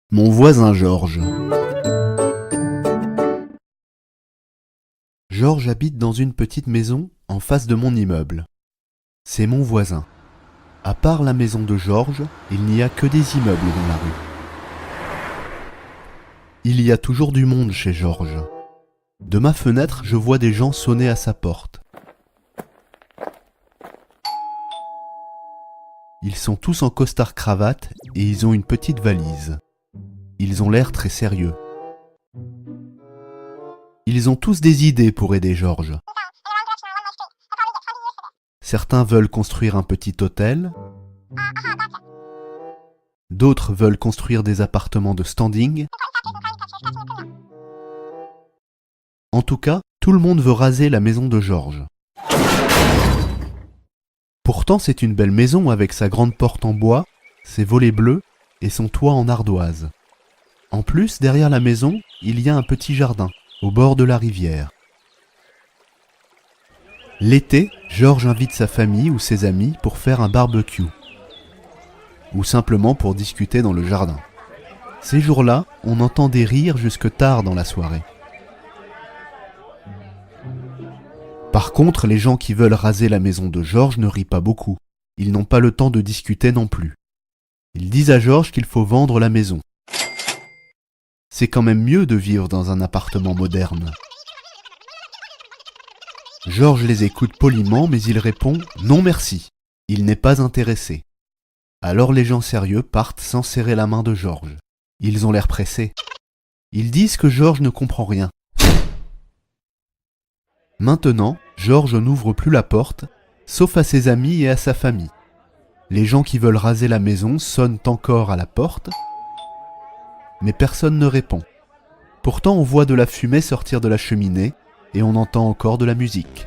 Mon voisin Georges. Georges habite dans une petite maison en face de mon immeuble. C'est mon voisin. À part la maison de Georges, il n'y a que des immeubles dans la rue. Il y a toujours du monde chez Georges. De ma fenêtre, je vois des gens sonner à sa porte. Ils sont tous en costard-cravate et ils ont une petite valise. Ils ont l'air très sérieux. Ils ont tous des idées pour aider Georges. Certains veulent construire un petit hôtel. D'autres veulent construire des appartements de standing. En tout cas, tout le monde veut raser la maison de Georges. Pourtant, c'est une belle maison avec sa grande porte en bois, ses volets bleus et son toit en ardoise. En plus, derrière la maison, il y a un petit jardin, au bord de la rivière. L'été, Georges invite sa famille ou ses amis pour faire un barbecue. Ou simplement pour discuter dans le jardin. Ces jours-là, on entend des rires jusque tard dans la soirée. Par contre, les gens qui veulent raser la maison de Georges ne rient pas beaucoup. Ils n'ont pas le temps de discuter non plus. Ils disent à Georges qu'il faut vendre la maison. C'est quand même mieux de vivre dans un appartement moderne. Georges les écoute poliment, mais il répond « Non merci ». Il n'est pas intéressé. Alors les gens sérieux partent sans serrer la main de Georges. Ils ont l'air pressés. Ils disent que Georges ne comprend rien. Maintenant, Georges n'ouvre plus la porte, sauf à ses amis et à sa famille. Les gens qui veulent raser la maison sonnent encore à la porte, mais personne ne répond. Pourtant, on voit de la fumée sortir de la cheminée et on entend encore de la musique.